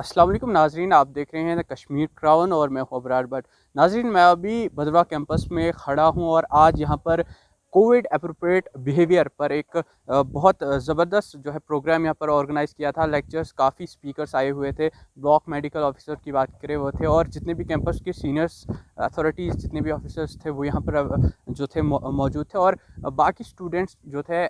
अस्सलाम वालेकुम नाजरीन, आप देख रहे हैं द कश्मीर क्राउन और मैं हूं अबरार भट्ट। नाजरीन, मैं अभी भदरवा कैंपस में खड़ा हूं और आज यहां पर कोविड अप्रोप्रिएट बिहेवियर पर एक बहुत ज़बरदस्त जो है प्रोग्राम यहां पर ऑर्गेनाइज़ किया था। लेक्चर्स, काफ़ी स्पीकर्स आए हुए थे। ब्लॉक मेडिकल ऑफिसर की बात करें वो थे, और जितने भी कैंपस के सीनियर्स अथॉरिटीज़, जितने भी ऑफिसर्स थे वो यहाँ पर जो थे मौजूद थे। और बाकी स्टूडेंट्स जो थे,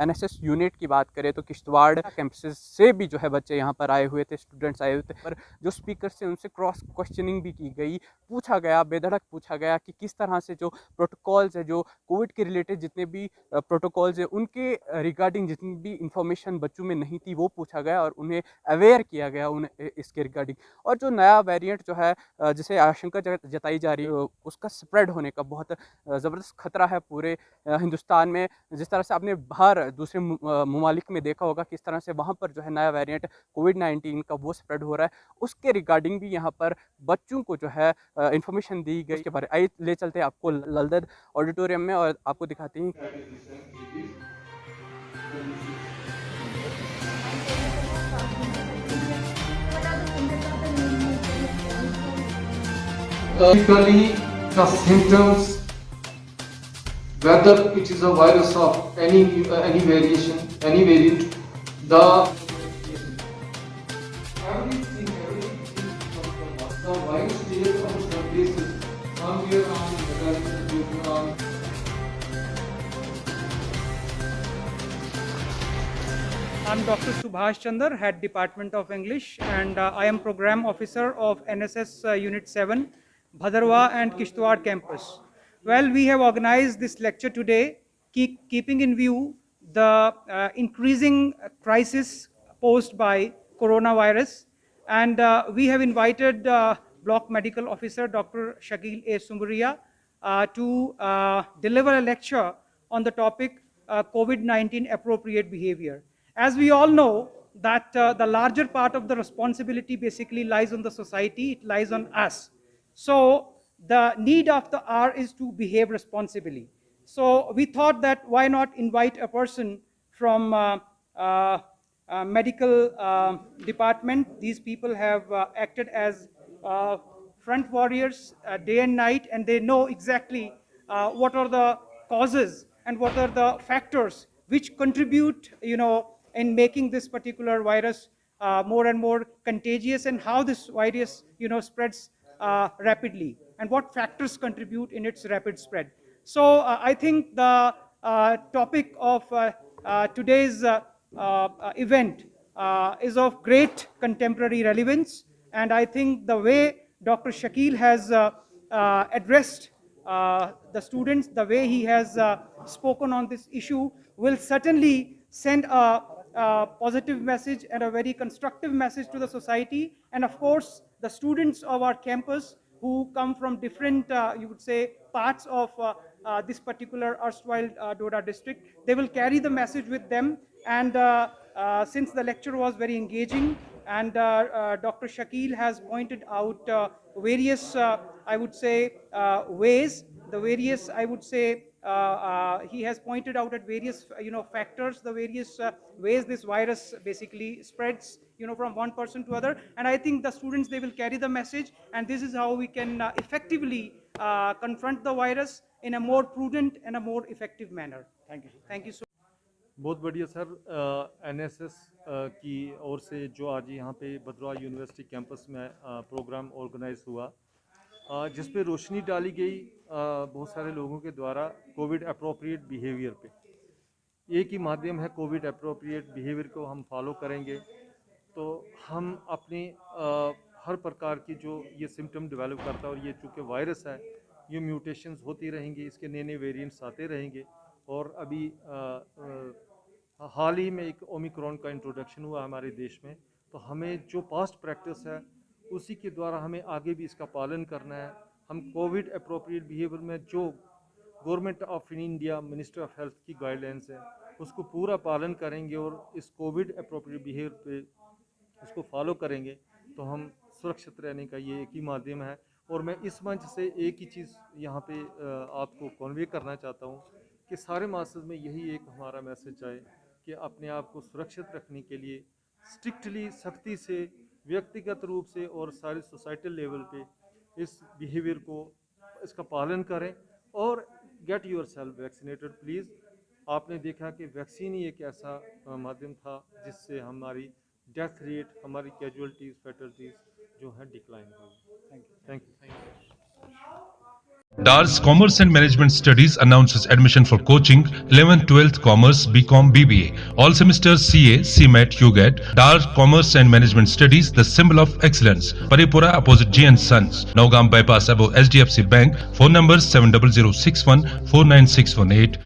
एनएसएस यूनिट की बात करें तो किश्तवाड़ कैंपस से भी जो है बच्चे यहाँ पर आए हुए थे, स्टूडेंट्स आए हुए थे। पर जो स्पीकर्स थे उनसे क्रॉस क्वेश्चनिंग भी की गई, पूछा गया, बेधड़क पूछा गया कि किस तरह से जो प्रोटोकॉल्स है, जो कोविड के रिलेटेड जितने भी प्रोटोकॉल्स है, उनके रिगार्डिंग जितनी भी इंफॉर्मेशन बच्चों में नहीं थी वो पूछा गया और उन्हें अवेयर किया गया उन्हें इसके रिगार्डिंग। और जो नया वेरिएंट जो है, जिसे आशंका जताई जा रही है, उसका स्प्रेड होने का बहुत ज़बरदस्त खतरा है पूरे हिंदुस्तान में। जिस तरह से आपने बाहर दूसरे ममालिक में देखा होगा किस तरह से वहाँ पर जो है नया वेरिएंट कोविड-19 का वो स्प्रेड हो रहा है, उसके रिगार्डिंग भी यहाँ पर बच्चों को जो है इन्फॉर्मेशन दी गई। उसके बारे आइए ले चलते हैं आपको ललदद ऑडिटोरियम में और आपको दिखाते हैं। Typically, the symptoms, whether it is a virus of any variation, any variant, the everything the virus stays on some places, somewhere on the I'm Dr. Subhash Chandar, Head Department of English, and I am Program Officer of NSS Unit 7, Bhadarwa and Kishtwar campus. Well, we have organized this lecture today, keeping in view the increasing crisis posed by coronavirus, and we have invited Block Medical Officer Dr. Shakil A. Sumburia to deliver a lecture on the topic COVID-19 appropriate behavior. As we all know that the larger part of the responsibility basically lies on the society, it lies on us. So the need of the hour is to behave responsibly. So we thought that why not invite a person from medical department. These people have acted as front warriors day and night, and they know exactly what are the causes and what are the factors which contribute, in making this particular virus more and more contagious, and how this virus, spreads rapidly, and what factors contribute in its rapid spread. So I think the topic of today's event is of great contemporary relevance, and I think the way Dr. Shakil has addressed the students, the way he has spoken on this issue will certainly send a positive message and a very constructive message to the society. And of course, the students of our campus who come from different, you would say, parts of this particular erstwhile Doda district, they will carry the message with them. And since the lecture was very engaging, and Dr. Shakil has pointed out various, I would say, ways, the various, I would say, he has pointed out at various, factors, the various ways this virus basically spreads, from one person to other. And I think the students, they will carry the message, and this is how we can effectively confront the virus in a more prudent and a more effective manner. Thank you. Thank you so much. बहुत बढ़िया sir. NSS की ओर से जो आज यहाँ पे भद्रवा university campus में programme organise हुआ, जिस पे रोशनी डाली गई बहुत सारे लोगों के द्वारा कोविड अप्रोप्रिएट बिहेवियर पे। एक ही माध्यम है, कोविड अप्रोप्रिएट बिहेवियर को हम फॉलो करेंगे तो हम अपनी हर प्रकार की जो ये सिम्टम डेवलप करता है, और ये चूँकि वायरस है, ये म्यूटेशंस होती रहेंगी, इसके नए नए वेरिएंट्स आते रहेंगे। और अभी हाल ही में एक ओमिक्रॉन का इंट्रोडक्शन हुआ हमारे देश में, तो हमें जो पास्ट प्रैक्टिस है उसी के द्वारा हमें आगे भी इसका पालन करना है। हम कोविड अप्रोप्रिएट बिहेवियर में जो government of India, minister of health की गाइडलाइंस है, उसको पूरा पालन करेंगे और इस कोविड अप्रोप्रिएट बिहेवियर पे उसको फॉलो करेंगे तो हम सुरक्षित रहने का ये एक ही माध्यम है। और मैं इस मंच से एक ही चीज़ यहाँ पे आपको कन्वे करना चाहता हूँ कि सारे मासेस में यही एक हमारा मैसेज आए कि अपने आप को सुरक्षित रखने के लिए स्ट्रिक्टली, सख्ती से व्यक्तिगत रूप से और सारी सोसाइटल लेवल पे इस बिहेवियर को, इसका पालन करें और get your self vaccinated please. आपने देखा कि वैक्सीन ही एक ऐसा माध्यम था जिससे हमारी डेथ रेट, हमारी कैजुअलिटीज़, फैटलिटीज़ जो है डिक्लाइन हुई। Thank you. DARS Commerce and Management Studies announces admission for coaching 11th, 12th Commerce, BCom, BBA. All semesters CA, CMAT, UGAT. DARS Commerce and Management Studies, the symbol of excellence. Paripura opposite G & Sons. Naugam bypass above HDFC Bank. Phone numbers 70061 49618